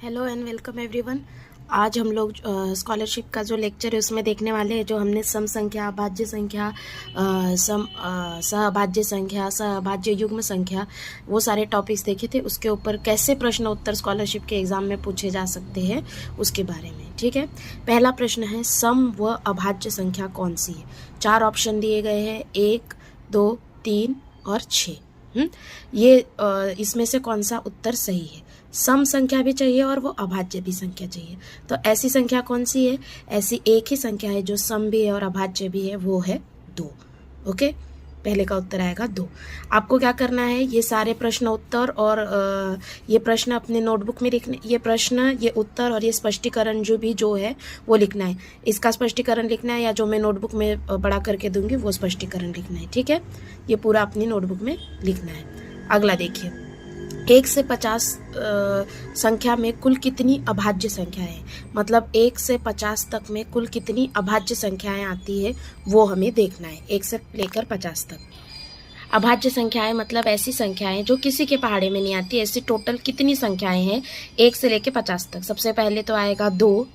Hello and welcome everyone. आज हम लोग स्कॉलरशिप का जो लेक्चर है उसमें देखने वाले हैं जो हमने सम संख्या, भाज्य संख्या, सहभाज्य संख्या, सहभाज्य युग्म संख्या, वो सारे टॉपिक्स देखे थे। उसके ऊपर कैसे प्रश्न उत्तर स्कॉलरशिप के एग्जाम में पूछे जा सकते हैं उसके बारे में। ठीक है, पहला प्रश्न है सम व अभाज्य संख्या कौन सी है। 4 ऑप्शन दिए गए हैं, 1, 2, 3 और 6। ये इसमें से कौन सा उत्तर सही है। सम संख्या भी चाहिए और वो अभाज्य भी संख्या चाहिए। तो ऐसी संख्या कौन सी है, ऐसी एक ही संख्या है जो सम भी है और अभाज्य भी है, वो है 2। ओके, पहले का उत्तर आएगा 2। आपको क्या करना है, ये सारे प्रश्न उत्तर और ये प्रश्न अपने नोटबुक में लिखने, ये प्रश्न, ये उत्तर और ये स्पष्टीकरण जो है वो लिखना है। इसका स्पष्टीकरण लिखना है या जो मैं नोटबुक में बड़ा करके दूंगी वो स्पष्टीकरण लिखना है। ठीक है, ये पूरा अपनी नोटबुक में लिखना है। अगला देखिए, 1 से 50 संख्या में कुल कितनी अभाज्य संख्याएं हैं। मतलब 1 से 50 तक में कुल कितनी अभाज्य संख्याएं आती है वो हमें देखना है। 1 से लेकर 50 तक अभाज्य संख्याएं मतलब ऐसी संख्याएं जो किसी के पहाड़े में नहीं आती। ऐसी टोटल कितनी संख्याएं हैं 1 से लेकर 50 तक। सबसे पहले तो आएगा 1,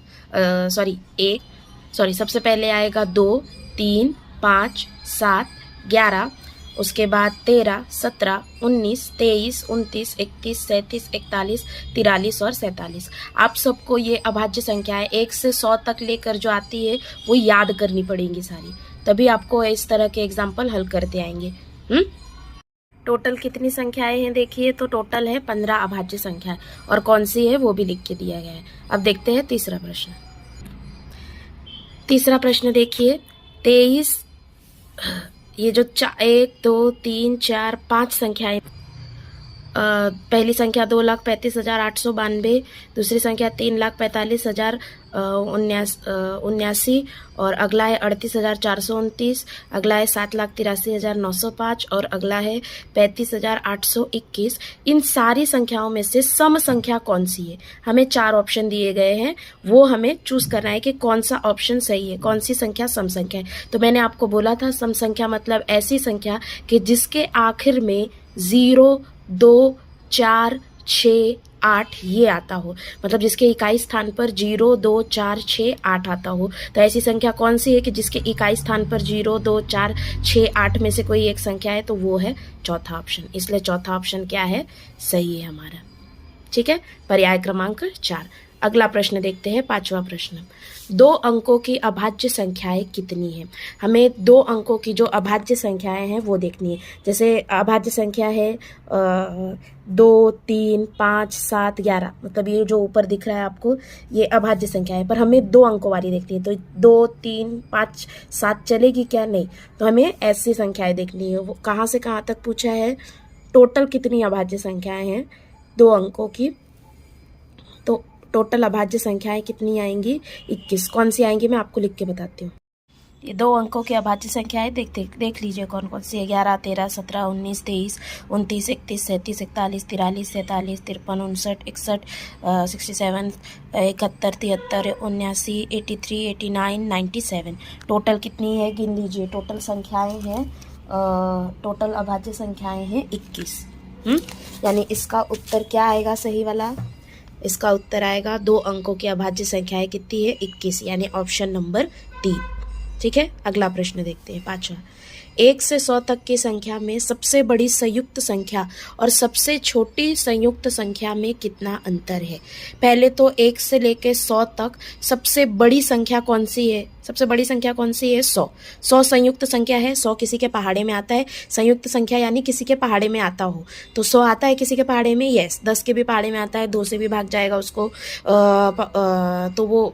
सबसे पहले आएगा 2, 3, 5, 7, 11, उसके बाद 13, 17, 19, 23, 29, 31, 37, 41, 43 और 47। आप सबको ये अभाज्य संख्याएं 1 से 100 तक लेकर जो आती है वो याद करनी पड़ेंगी सारी, तभी आपको इस तरह के एग्जाम्पल हल करते आएंगे। टोटल कितनी संख्याएं हैं देखिए, तो टोटल है 15 अभाज्य संख्याएं और कौन सी है वो भी लिख के दिया गया है। अब देखते हैं तीसरा प्रश्न। तीसरा प्रश्न देखिए, 23, ये जो 1, 2, 3, 4, 5 संख्याएं, पहली संख्या 2,35,892, दूसरी संख्या 3,45,079 और अगला है 38,429, अगला है 7,83,905 और अगला है 35,821। इन सारी संख्याओं में से सम संख्या कौन सी है। हमें 4 ऑप्शन दिए गए हैं, वो हमें चूज करना है कि कौन सा ऑप्शन सही है, कौन सी संख्या सम संख्या है। तो मैंने आपको बोला था सम संख्या मतलब ऐसी संख्या कि जिसके आखिर में 0, 2, 4, 6, 8 ये आता हो, मतलब जिसके इकाई स्थान पर 0, 2, 4, 6, 8 आता हो। तो ऐसी संख्या कौन सी है कि जिसके इकाई स्थान पर 0, 2, 4, 6, 8 में से कोई एक संख्या है, तो वो है चौथा ऑप्शन। इसलिए चौथा ऑप्शन क्या है, सही है हमारा। ठीक है, पर्याय क्रमांक 4। अगला प्रश्न देखते हैं, 5वां प्रश्न। 2 अंकों की अभाज्य संख्याएं कितनी है। हमें 2 अंकों की जो अभाज्य संख्याएं हैं वो देखनी है। जैसे अभाज्य संख्या है 2, 3, 5, 7, 11, मतलब ये जो ऊपर दिख रहा है आपको ये अभाज्य संख्या है, पर हमें 2 अंकों वाली देखनी है। तो 2, 3, 5, 7 चलेगी क्या, नहीं। तो हमें ऐसी संख्याएं देखनी है। वो कहाँ से कहाँ तक पूछा है, टोटल कितनी अभाज्य संख्याएं हैं 2 अंकों की। तो टोटल अभाज्य संख्याएं कितनी आएंगी, 21। कौन सी आएंगी मैं आपको लिख के बताती हूँ। ये 2 अंकों की अभाज्य संख्याएं देख लीजिए कौन कौन सी है। 11, 13, 17, 19, 23, 29, 31, 37, 41, 43, 44, 53, 59, 61, 67, 71, 73, 79, 83, 89, 97। टोटल कितनी है गिन लीजिए। टोटल संख्याएं हैं, टोटल अभाज्य संख्याएं हैं 21। यानी इसका उत्तर क्या आएगा सही वाला, इसका उत्तर आएगा 2 अंकों की अभाज्य संख्याएं कितनी है, 21, यानी ऑप्शन नंबर 3। ठीक है, अगला प्रश्न देखते हैं, 5वां। 1 से 100 तक की संख्या में सबसे बड़ी संयुक्त संख्या और सबसे छोटी संयुक्त संख्या में कितना अंतर है। पहले तो 1 से लेकर 100 तक सबसे बड़ी संख्या कौन सी है, सबसे बड़ी संख्या कौन सी है, 100। 100 संयुक्त संख्या है, 100 किसी के पहाड़े में आता है। संयुक्त संख्या यानी किसी के पहाड़े में आता हो, तो 100 आता है किसी के पहाड़े में, यस। 10 के भी पहाड़े में आता है, 2 से भी भाग जाएगा उसको, तो वो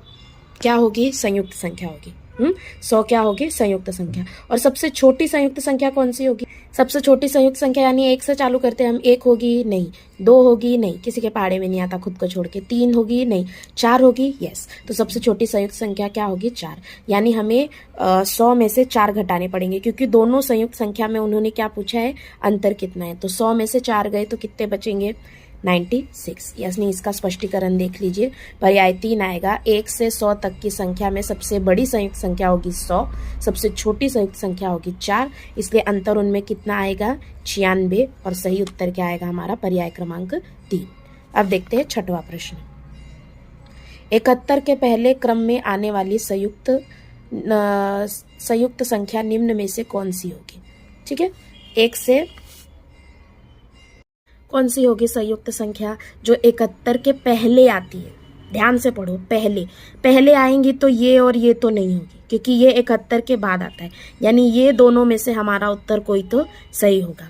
क्या होगी, संयुक्त संख्या होगी। 100 क्या होगी, संयुक्त संख्या। और सबसे छोटी संयुक्त संख्या कौन सी होगी, सबसे छोटी संयुक्त संख्या यानी 1 से चालू करते हैं हम, 1 होगी नहीं, 2 होगी नहीं, किसी के पहाड़े में नहीं आता खुद को छोड़ के, 3 होगी नहीं, 4 होगी, यस। तो सबसे छोटी संयुक्त संख्या क्या होगी, 4। यानी हमें 100 में से 4 घटाने पड़ेंगे, क्योंकि दोनों संयुक्त संख्या में उन्होंने क्या पूछा है, अंतर कितना है। तो 100 में से 4 गए तो कितने बचेंगे, 96। यानी इसका स्पष्टीकरण देख लीजिए। पर्याय 3 आएगा, 1 से 100 तक की संख्या में सबसे बड़ी संयुक्त संख्या होगी 100, सबसे छोटी संयुक्त संख्या होगी 4, इसलिए अंतर उनमें कितना आएगा, 96। और सही उत्तर क्या आएगा हमारा, पर्याय क्रमांक 3। अब देखते हैं 6वां प्रश्न। 71 के पहले क्रम में आने वाली संयुक्त संख्या निम्न में से कौन सी होगी? ठीक है, 1 से कौन सी होगी संयुक्त संख्या जो 71 के पहले आती है? ध्यान से पढ़ो, पहले आएंगी तो ये और ये तो नहीं होगी, क्योंकि ये 71 के बाद आता है, यानी ये दोनों में से हमारा उत्तर कोई तो सही होगा।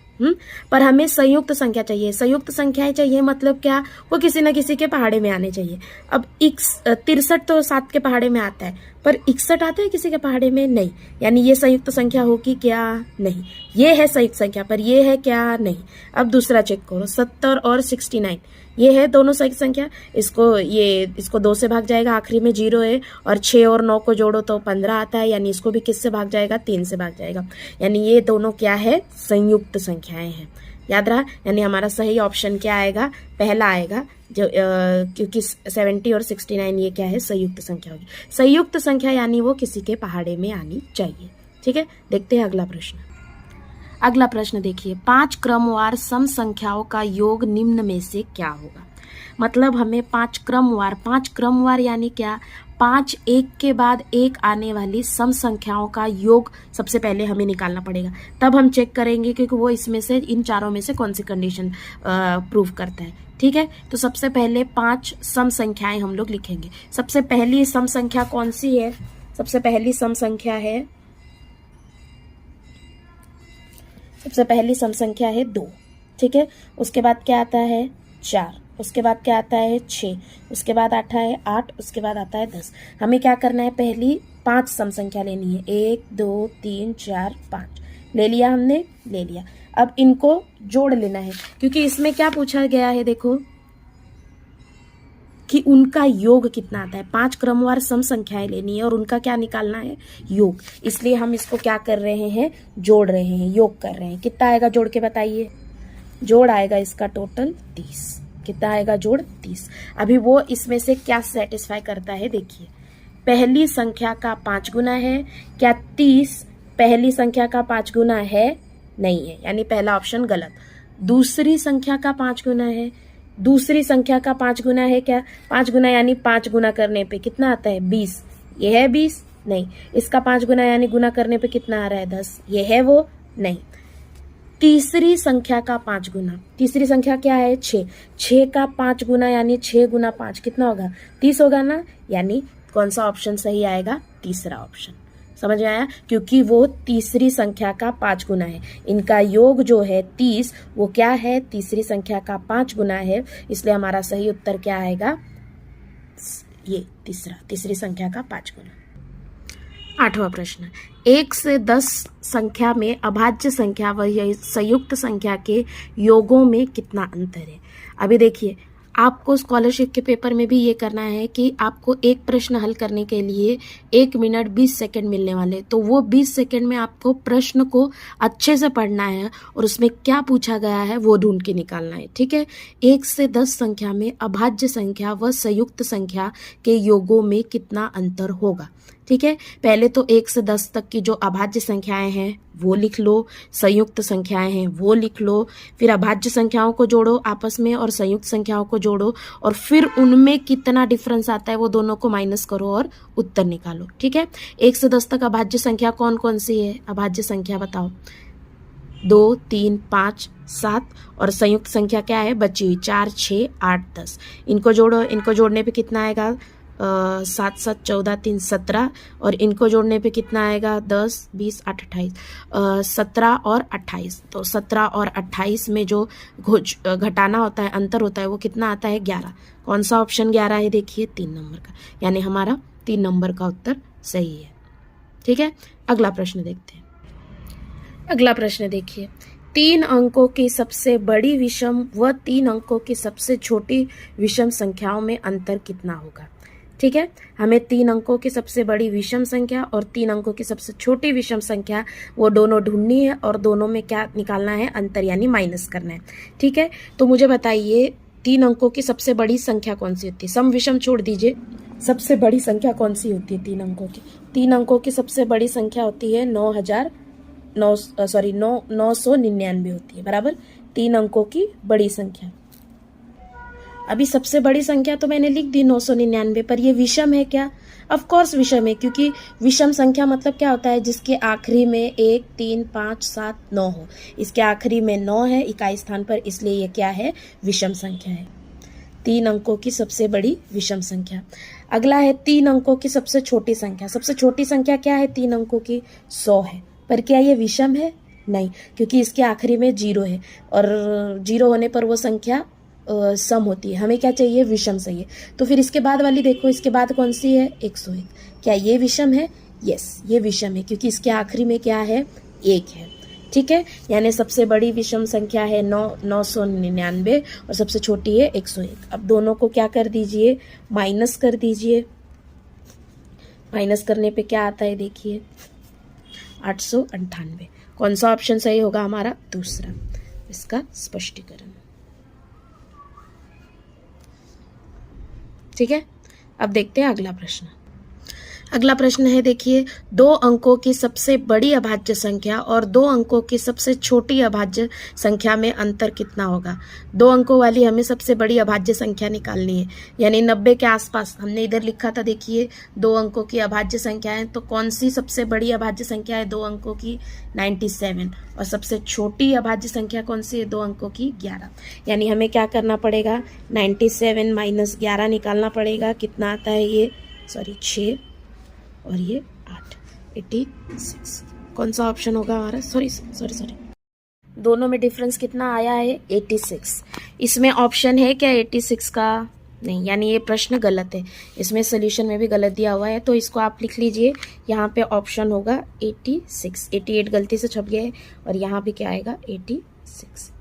पर हमें संयुक्त संख्या चाहिए। संयुक्त संख्याएं चाहिए मतलब क्या? वो किसी न किसी के पहाड़े में आने चाहिए। अब 63 तो 7 के पहाड़े में आता है, पर 61 आता है किसी के पहाड़े में? नहीं, यानी ये संयुक्त संख्या होगी क्या? नहीं। ये है संयुक्त संख्या, पर ये है क्या? नहीं। अब दूसरा चेक करो, 70 और 69, ये है दोनों संयुक्त संख्या। इसको 2 से भाग जाएगा, आखिरी में 0 है, और 6 और 9 को जोड़ो तो 15 आता है, यानी इसको भी किससे भाग जाएगा? 3 से भाग जाएगा, यानी ये दोनों क्या है? संयुक्त संख्याएं हैं। याद रहा, यानी हमारा सही ऑप्शन क्या आएगा? पहला आएगा, जो क्योंकि 70 और 69 ये क्या है? संयुक्त संख्या होगी। संयुक्त संख्या यानी वो किसी के पहाड़े में आनी चाहिए। ठीक है, देखते हैं अगला प्रश्न। अगला प्रश्न देखिए, 5 क्रमवार सम संख्याओं का योग निम्न में से क्या होगा? मतलब हमें 5 क्रमवार यानी क्या? 5 एक के बाद एक आने वाली सम संख्याओं का योग सबसे पहले हमें निकालना पड़ेगा, तब हम चेक करेंगे कि वो इसमें से, इन चारों में से कौन सी कंडीशन प्रूव करता है। ठीक है, तो सबसे पहले 5 सम संख्याएं हम लोग लिखेंगे। सबसे पहली सम संख्या कौन सी है? सबसे पहली सम संख्या है 2। ठीक है, उसके बाद क्या आता है? 4, उसके बाद क्या आता है? 6, उसके बाद आता है 8, उसके बाद आता है 10। हमें क्या करना है? पहली 5 सम संख्या लेनी है। 1 2 3 4 5 ले लिया हमने, ले लिया। अब इनको जोड़ लेना है, क्योंकि इसमें क्या पूछा गया है? देखो कि उनका योग कितना आता है। 5 क्रमवार सम संख्याएं लेनी है और उनका क्या निकालना है? योग। इसलिए हम इसको क्या कर रहे हैं? जोड़ रहे हैं, योग कर रहे हैं। कितना आएगा जोड़ के बताइए? जोड़ आएगा इसका टोटल 30। कितना आएगा जोड़? 30। अभी वो इसमें से क्या सेटिस्फाई करता है? देखिए, पहली संख्या का 5 गुना है क्या? 30 पहली संख्या का 5 गुना है? नहीं है, यानी पहला ऑप्शन गलत। दूसरी संख्या का 5 गुना है? दूसरी संख्या का 5 गुना है क्या? 5 गुना यानी 5 गुना करने पे कितना आता है? 20। ये है 20? नहीं। इसका 5 गुना यानी गुना करने पे कितना आ रहा है? 10। ये है वो? नहीं। तीसरी संख्या का 5 गुना, तीसरी संख्या क्या है? 6। 6 का 5 गुना यानी 6 गुना 5 कितना होगा? 30 होगा ना, यानी कौन सा ऑप्शन सही आएगा? तीसरा ऑप्शन। समझ में आया? क्योंकि वो तीसरी संख्या का 5 गुना है। इनका योग जो है 30, वो क्या है? तीसरी संख्या का 5 गुना है। इसलिए हमारा सही उत्तर क्या आएगा? ये तीसरी संख्या का 5 गुना। 8वां प्रश्न, 1 से 10 संख्या में अभाज्य संख्या व संयुक्त संख्या के योगों में कितना अंतर है? अभी देखिए, आपको स्कॉलरशिप के पेपर में भी ये करना है कि आपको एक प्रश्न हल करने के लिए 1 मिनट 20 सेकंड मिलने वाले। तो वो 20 सेकंड में आपको प्रश्न को अच्छे से पढ़ना है और उसमें क्या पूछा गया है वो ढूंढ के निकालना है। ठीक है, 1 से 10 संख्या में अभाज्य संख्या व संयुक्त संख्या के योगों में कितना अंतर होगा? ठीक है, पहले तो 1 से 10 तक की जो अभाज्य संख्याएं हैं वो लिख लो, संयुक्त संख्याएं हैं वो लिख लो, फिर अभाज्य संख्याओं को जोड़ो आपस में और संयुक्त संख्याओं को जोड़ो, और फिर उनमें कितना डिफरेंस आता है वो दोनों को माइनस करो और उत्तर निकालो। ठीक है, 1 से 10 तक अभाज्य संख्या कौन कौन सी है? अभाज्य संख्या बताओ। 2 3 5 7, और संयुक्त संख्या क्या है? बची हुई 4 6 8 10। इनको जोड़ो, इनको जोड़ने पे कितना आएगा? 7 7 14 3 17, और इनको जोड़ने पे कितना आएगा? 10 20 8 28, 17 और 28। तो 17 और 28 में जो घटाना होता है, अंतर होता है, वो कितना आता है? 11। कौन सा ऑप्शन 11 है? देखिए 3 नंबर का, यानी हमारा 3 नंबर का उत्तर सही है। ठीक है, अगला प्रश्न देखते हैं। अगला प्रश्न देखिए, 3 अंकों की सबसे बड़ी विषम व 3 अंकों की सबसे छोटी विषम संख्याओं में अंतर कितना होगा? ठीक है, हमें 3 अंकों की सबसे बड़ी विषम संख्या और 3 अंकों की सबसे छोटी विषम संख्या वो दोनों ढूंढनी है और दोनों में क्या निकालना है? अंतर, यानी माइनस करना है। ठीक है, तो मुझे बताइए 3 अंकों की सबसे बड़ी संख्या कौन सी होती है? सम विषम छोड़ दीजिए, सबसे बड़ी संख्या कौन सी होती है 3 अंकों की? 3 अंकों की सबसे बड़ी संख्या होती है 999 होती है, बराबर। 3 अंकों की बड़ी संख्या। अभी सबसे बड़ी संख्या तो मैंने लिख दी 999, पर ये विषम है क्या? ऑफ कोर्स विषम है, क्योंकि विषम संख्या मतलब क्या होता है? जिसके आखिरी में 1, 3, 5, 7, 9 हो। इसके आखिरी में 9 है इकाई स्थान पर, इसलिए ये क्या है? विषम संख्या है। 3 अंकों की सबसे बड़ी विषम संख्या। अगला है 3 अंकों की सबसे छोटी संख्या। सबसे छोटी संख्या क्या है 3 अंकों की? 100 है। पर क्या ये विषम है? नहीं, क्योंकि इसके आखिरी में 0 है और 0 होने पर वो संख्या सम होती है। हमें क्या चाहिए? विषम चाहिए। तो फिर इसके बाद वाली देखो, इसके बाद कौन सी है? 101। क्या ये विषम है? यस, ये विषम है, क्योंकि इसके आखिरी में क्या है? 1 है। ठीक है, यानी सबसे बड़ी विषम संख्या है 999 और सबसे छोटी है 101। अब दोनों को क्या कर दीजिए? माइनस कर दीजिए। माइनस करने पे क्या आता है देखिए? 898। कौन सा ऑप्शन सही होगा हमारा? दूसरा। इसका स्पष्टीकरण। ठीक है, अब देखते हैं अगला प्रश्न। अगला प्रश्न है देखिए, 2 अंकों की सबसे बड़ी अभाज्य संख्या और 2 अंकों की सबसे छोटी अभाज्य संख्या में अंतर कितना होगा? 2 अंकों वाली हमें सबसे बड़ी अभाज्य संख्या निकालनी है, यानी 90 के आसपास। हमने इधर लिखा था देखिए 2 अंकों की अभाज्य संख्या है, तो कौन सी सबसे बड़ी अभाज्य संख्या है 2 अंकों की? 97। और सबसे छोटी अभाज्य संख्या कौन सी है? 2 अंकों की 11। यानी हमें क्या करना पड़ेगा? 97 माइनस 11 निकालना पड़ेगा। कितना आता है ये? 6 और ये 8, 86। कौन सा ऑप्शन होगा हमारा? सॉरी, दोनों में डिफरेंस कितना आया है? 86। इसमें ऑप्शन है क्या 86 का? नहीं, यानी ये प्रश्न गलत है। इसमें सोल्यूशन में भी गलत दिया हुआ है, तो इसको आप लिख लीजिए। यहाँ पे ऑप्शन होगा 86। 88 गलती से छप गया है और यहाँ भी क्या आएगा? 86।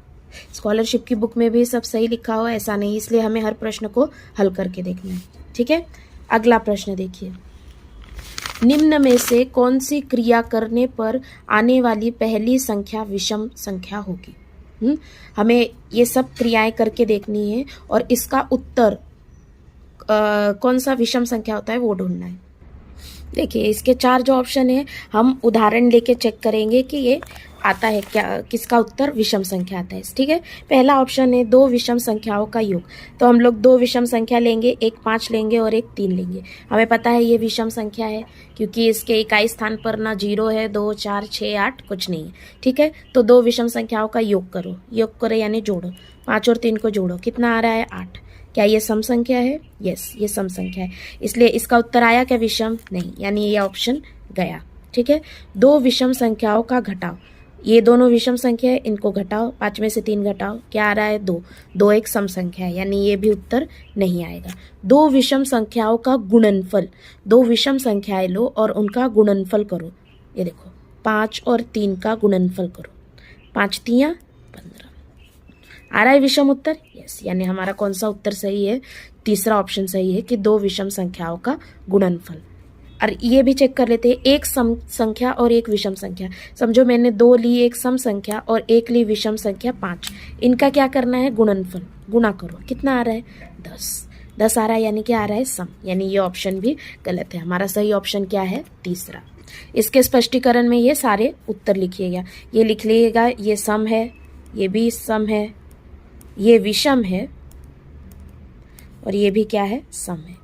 स्कॉलरशिप की बुक में भी सब सही लिखा हुआ है, ऐसा नहीं, इसलिए हमें हर प्रश्न को हल करके देखना है। ठीक है, अगला प्रश्न देखिए, निम्न में से कौन सी क्रिया करने पर आने वाली पहली संख्या विषम संख्या होगी? हमें ये सब क्रियाएं करके देखनी है और इसका उत्तर कौन सा विषम संख्या होता है वो ढूंढना है। देखिए, इसके 4 जो ऑप्शन है, हम उदाहरण लेके चेक करेंगे कि ये आता है क्या, किसका उत्तर विषम संख्या आता है। ठीक है, पहला ऑप्शन है 2 विषम संख्याओं का योग। तो हम लोग 2 विषम संख्या लेंगे, एक 5 लेंगे और एक 3 लेंगे। हमें पता है ये विषम संख्या है, क्योंकि इसके इकाई स्थान पर ना 0 है, 2, 4, 6, 8 कुछ नहीं है। ठीक है, तो 2 विषम संख्याओं का योग करो यानी जोड़ो। 5 और 3 को जोड़ो, कितना आ रहा है? 8। क्या ये सम संख्या है? यस, ये सम संख्या है, इसलिए इसका उत्तर आया क्या? विषम? नहीं, यानी ये ऑप्शन गया। ठीक है, 2 विषम संख्याओं का घटाव। ये दोनों विषम संख्या है, इनको घटाओ, 5 में से 3 घटाओ, क्या आ रहा है? 2। 2 एक सम संख्या है, यानी ये भी उत्तर नहीं आएगा। 2 विषम संख्याओं का गुणनफल। 2 विषम संख्याएं लो और उनका गुणनफल करो। ये देखो, 5 और 3 का गुणनफल करो, 5 तियां 15। आ रहा है विषम उत्तर? यस, यानी हमारा कौन सा उत्तर सही है? तीसरा ऑप्शन सही है कि 2 विषम संख्याओं का गुणनफल। और ये भी चेक कर लेते हैं, एक सम संख्या और एक विषम संख्या। समझो मैंने 2 ली एक सम संख्या और एक ली विषम संख्या 5। इनका क्या करना है? गुणनफल, गुणा करो। कितना आ रहा है? 10। 10 आ रहा है, यानी क्या आ रहा है? सम। यानी ये ऑप्शन भी गलत है। हमारा सही ऑप्शन क्या है? तीसरा। इसके स्पष्टीकरण में ये सारे उत्तर लिखिएगा। ये लिख लीजिएगा, ये सम है, ये भी सम है, ये विषम है और ये भी क्या है? सम है।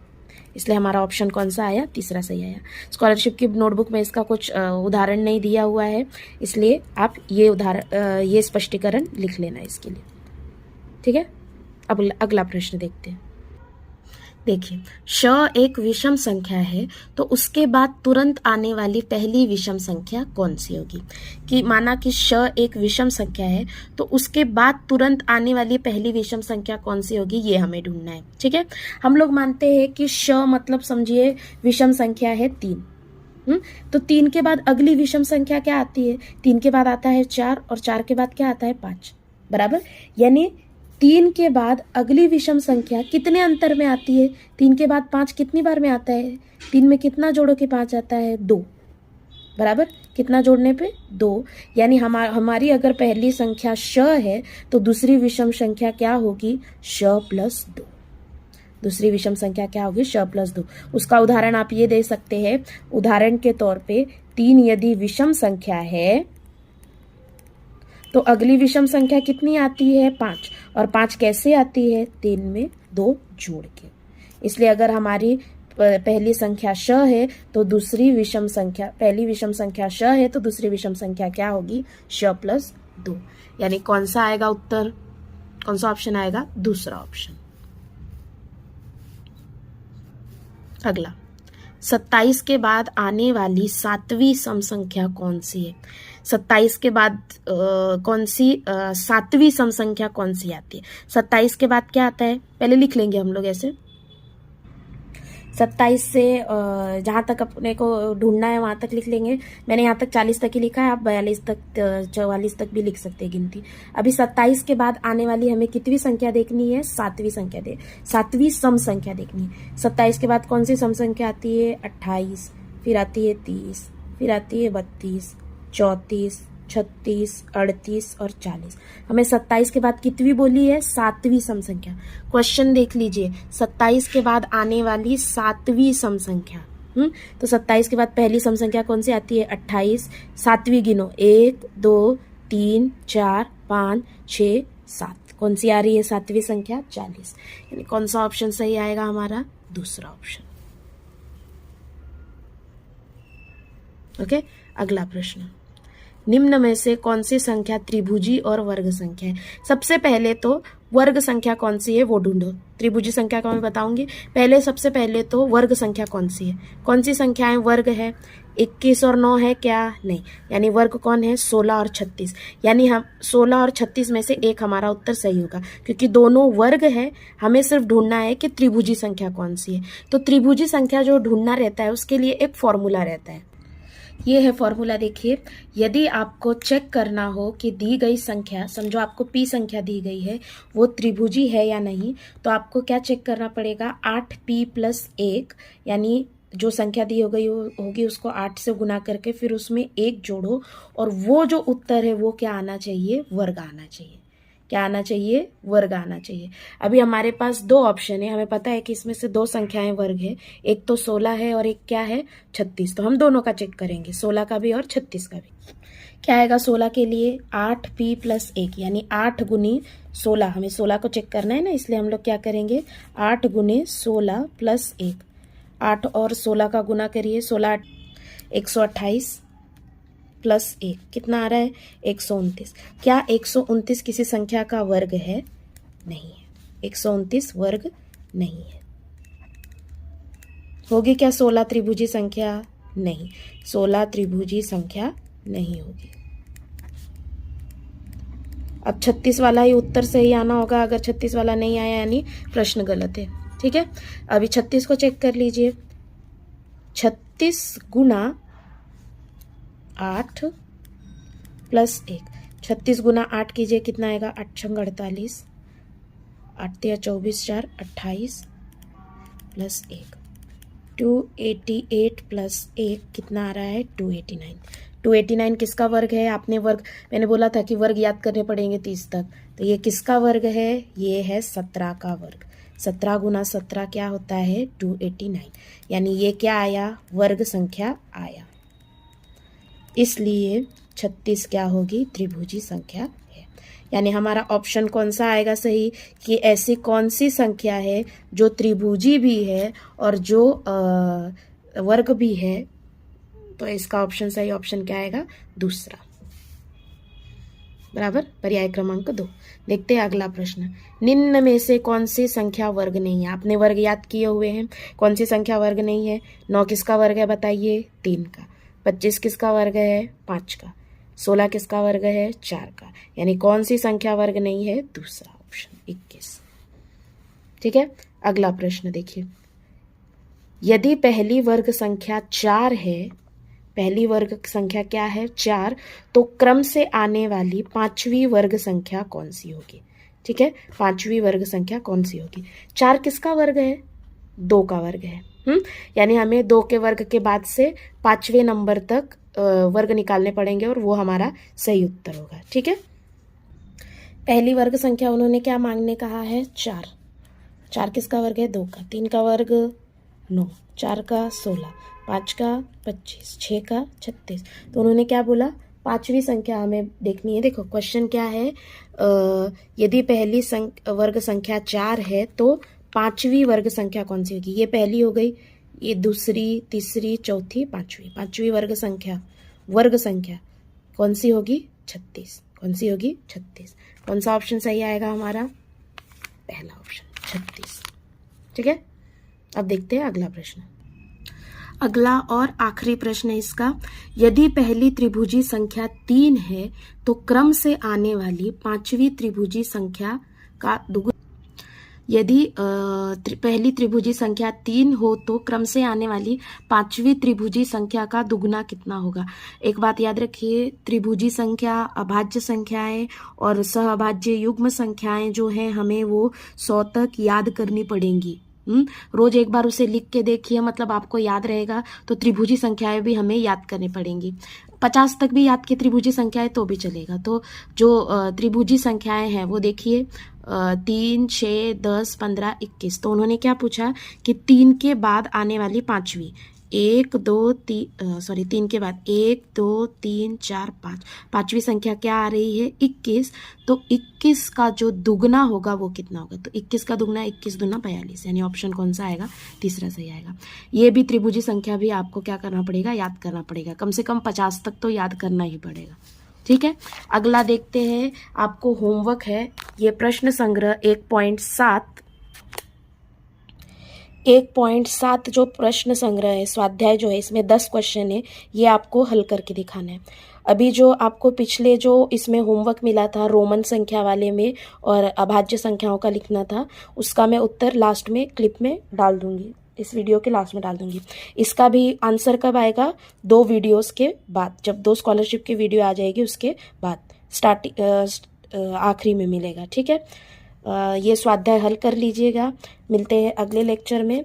इसलिए हमारा ऑप्शन कौन सा आया? तीसरा सही आया। स्कॉलरशिप की नोटबुक में इसका कुछ उदाहरण नहीं दिया हुआ है, इसलिए आप ये स्पष्टीकरण लिख लेना इसके लिए। ठीक है, अब अगला प्रश्न देखते हैं। देखिए, श एक विषम संख्या है तो उसके बाद तुरंत आने वाली पहली विषम संख्या कौन सी होगी? कि माना कि श एक विषम संख्या है तो उसके बाद तुरंत आने वाली पहली विषम संख्या कौन सी होगी, ये हमें ढूंढना है। ठीक है, हम लोग मानते हैं कि श मतलब समझिए विषम संख्या है 3। तो 3 के बाद अगली विषम संख्या क्या आती है? 3 के बाद आता है 4 और 4 के बाद क्या आता है? 5। बराबर, यानी 3 के बाद अगली विषम संख्या कितने अंतर में आती है? 3 के बाद 5 कितनी बार में आता है? 3 में कितना जोड़ो कि 5 आता है? 2। बराबर, कितना जोड़ने पे? 2। यानी हमारी अगर पहली संख्या श है तो दूसरी विषम संख्या क्या होगी? श प्लस 2। दूसरी विषम संख्या क्या होगी? श प्लस 2। उसका उदाहरण आप ये दे सकते हैं, उदाहरण के तौर पे 3 यदि विषम संख्या है तो अगली विषम संख्या कितनी आती है? 5। और 5 कैसे आती है? 3 में 2 जोड़ के। इसलिए अगर हमारी पहली संख्या श है तो दूसरी विषम संख्या, पहली विषम संख्या श है तो दूसरी विषम संख्या क्या होगी, श प्लस 2। यानी कौन सा आएगा उत्तर, कौन सा ऑप्शन आएगा, दूसरा ऑप्शन। अगला, 27 के बाद आने वाली 7वीं सम संख्या कौन सी है। 27 के बाद कौन सी 7वीं सम संख्या कौन सी आती है। 27 के बाद क्या आता है, पहले लिख लेंगे हम लोग ऐसे। 27 से जहाँ तक अपने को ढूंढना है वहाँ तक लिख लेंगे। मैंने यहाँ तक 40 तक ही लिखा है, आप 42 तक 44 तक भी लिख सकते हैं गिनती। अभी 27 के बाद आने वाली हमें कितनी संख्या देखनी है, 7वीं संख्या 7वीं सम संख्या देखनी है। 27 के बाद कौन सी सम संख्या आती है, 28, फिर आती है 30, फिर आती है 32, 34, 36, 38 और 40। हमें 27 के बाद कितनी बोली है, 7वीं सम संख्या। क्वेश्चन देख लीजिए, 27 के बाद आने वाली 7वीं सम संख्या। तो 27 के बाद पहली सम संख्या कौन सी आती है, 28। 7वीं गिनो, 1 2 3 4 5 6 7। कौन सी आ रही है 7वीं संख्या, 40। यानी कौन सा ऑप्शन सही आएगा हमारा, दूसरा ऑप्शन। ओके, अगला प्रश्न, निम्न में से कौन सी संख्या त्रिभुजी और वर्ग संख्या है। सबसे पहले तो वर्ग संख्या कौन सी है वो ढूंढो, त्रिभुजी संख्या का मैं बताऊंगी। पहले सबसे पहले तो वर्ग संख्या कौन सी है, कौन सी संख्याएं वर्ग है, 21 और 9 है क्या, नहीं। यानी वर्ग कौन है, 16 और 36। यानी हम 16 और 36 में से एक हमारा उत्तर सही होगा, क्योंकि दोनों वर्ग है। हमें सिर्फ ढूंढना है कि त्रिभुजी संख्या कौन सी है। तो त्रिभुजी संख्या जो ढूंढना रहता है उसके लिए एक फॉर्मूला रहता है। ये है फॉर्मूला, देखिए। यदि आपको चेक करना हो कि दी गई संख्या, समझो आपको p संख्या दी गई है, वो त्रिभुजी है या नहीं, तो आपको क्या चेक करना पड़ेगा, 8p + 1, यानी जो संख्या दी हो गई होगी उसको 8 से गुना करके फिर उसमें 1 जोड़ो, और वो जो उत्तर है वो क्या आना चाहिए, वर्ग आना चाहिए। क्या आना चाहिए, वर्ग आना चाहिए। अभी हमारे पास 2 ऑप्शन है, हमें पता है कि इसमें से 2 संख्याएं वर्ग है, एक तो 16 है और एक क्या है, 36। तो हम दोनों का चेक करेंगे, 16 का भी और 36 का भी। क्या आएगा 16 के लिए, 8p + 1, यानी 8 गुनी 16। हमें 16 को चेक करना है ना, इसलिए हम लोग क्या करेंगे, 8 गुने 16 + 1। 8 और 16 का गुना करिए, 16 128 + 1 कितना आ रहा है, 129। क्या 129 किसी संख्या का वर्ग है, नहीं है। 129 वर्ग नहीं है। होगी क्या 16 त्रिभुजी संख्या, नहीं, 16 त्रिभुजी संख्या नहीं होगी। अब 36 वाला ही उत्तर सही आना होगा, अगर 36 वाला नहीं आया यानी प्रश्न गलत है, ठीक है। अभी 36 को चेक कर लीजिए, 36 गुना 8 + 1, 36 गुना 8 कीजिए, कितना आएगा, 8 × 48, 8 × 24 4 28 + 1, 288 + 1 कितना आ रहा है, 289। 289 किसका वर्ग है, आपने वर्ग, मैंने बोला था कि वर्ग याद करने पड़ेंगे 30 तक। तो ये किसका वर्ग है, ये है 17 का वर्ग। 17 गुना 17 क्या होता है, 289। यानी ये क्या आया, वर्ग संख्या आया। इसलिए 36 क्या होगी, त्रिभुजी संख्या है। यानी हमारा ऑप्शन कौन सा आएगा सही, कि ऐसी कौन सी संख्या है जो त्रिभुजी भी है और जो वर्ग भी है। तो इसका ऑप्शन सही ऑप्शन क्या आएगा, दूसरा, बराबर, पर्याय क्रमांक 2। देखते हैं अगला प्रश्न, निम्न में से कौन सी संख्या वर्ग नहीं है। आपने वर्ग याद किए हुए हैं, कौन सी संख्या वर्ग नहीं है, 9 किसका वर्ग है बताइए, 3 का। 25 किसका वर्ग है, 5 का। 16 किसका वर्ग है, 4 का। यानी कौन सी संख्या वर्ग नहीं है, दूसरा ऑप्शन 21, ठीक है। अगला प्रश्न देखिए, यदि पहली वर्ग संख्या 4 है, पहली वर्ग संख्या क्या है, 4, तो क्रम से आने वाली 5वीं वर्ग संख्या कौन सी होगी, ठीक है। 5वीं वर्ग संख्या कौन सी होगी। 4 किसका वर्ग है, 2 का वर्ग है। यानी हमें 2 के वर्ग के बाद से 5वें नंबर तक वर्ग निकालने पड़ेंगे और वो हमारा सही उत्तर होगा, ठीक है। पहली वर्ग संख्या उन्होंने क्या मांगने कहा है, 4। 4 किसका वर्ग है, 2 का। 3 का वर्ग 9, 4 का 16, 5 का 25, 6 का 36। तो उन्होंने क्या बोला, 5वीं संख्या हमें देखनी है। देखो क्वेश्चन क्या है, यदि पहली वर्ग संख्या 4 है तो पांचवी वर्ग संख्या कौन सी होगी? ये पहली हो गई, ये दूसरी, तीसरी, चौथी, पांचवी वर्ग संख्या कौन सी होगी? 36। कौन सी होगी? 36। कौन सा ऑप्शन सही आएगा हमारा? पहला ऑप्शन 36। ठीक है, अब देखते हैं अगला प्रश्न। अगला और आखिरी प्रश्न है इसका। यदि पहली त्रिभुजी संख्या 3 है तो क्रम से आने वाली पांचवी त्रिभुजी संख्या का दुगुना। यदि पहली त्रिभुजी संख्या 3 हो तो क्रम से आने वाली पांचवी त्रिभुजी संख्या का दुगुना कितना होगा? एक बात याद रखिए, त्रिभुजी संख्या, अभाज्य संख्याएं और सहअभाज्य युग्म संख्याएं जो हैं हमें वो 100 तक याद करनी पड़ेंगी। रोज एक बार उसे लिख के देखिए, मतलब आपको याद रहेगा। तो त्रिभुजी संख्याएं भी हमें याद करनी पड़ेंगी। 50 तक भी याद की त्रिभुजी संख्याएं तो भी चलेगा। तो जो त्रिभुजी संख्याएं हैं वो देखिए 3, 6, 10, 15, 21। तो उन्होंने क्या पूछा कि 3 के बाद आने वाली पांचवी, 1, 2, 3, 3 के बाद 1, 2, 3, 4, 5, पांचवी संख्या क्या आ रही है? 21। तो 21 का जो दुगना होगा वो कितना होगा? तो 21 का दुगना 21 दूना 42, यानी ऑप्शन कौन सा आएगा? तीसरा सही आएगा। ये भी त्रिभुजी संख्या भी आपको क्या करना पड़ेगा? याद करना पड़ेगा। कम से कम 50 तक तो याद करना ही पड़ेगा। ठीक है, अगला देखते हैं। आपको होमवर्क है ये प्रश्न संग्रह 1.7 जो प्रश्न संग्रह है, स्वाध्याय जो है, इसमें 10 क्वेश्चन है। ये आपको हल करके दिखाना है। अभी जो आपको पिछले जो इसमें होमवर्क मिला था रोमन संख्या वाले में और अभाज्य संख्याओं का लिखना था, उसका मैं उत्तर लास्ट में क्लिप में डाल दूंगी, इस वीडियो के लास्ट में डाल दूंगी। इसका भी आंसर कब आएगा? 2 वीडियोस के बाद, जब 2 स्कॉलरशिप की वीडियो आ जाएगी उसके बाद आखिरी में मिलेगा। ठीक है, ये स्वाध्याय हल कर लीजिएगा। मिलते हैं अगले लेक्चर में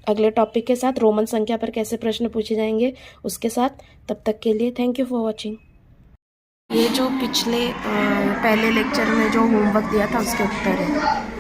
अगले टॉपिक के साथ, रोमन संख्या पर कैसे प्रश्न पूछे जाएंगे उसके साथ। तब तक के लिए थैंक यू फॉर वॉचिंग। ये जो पिछले पहले लेक्चर में जो होमवर्क दिया था उसके उत्तर है।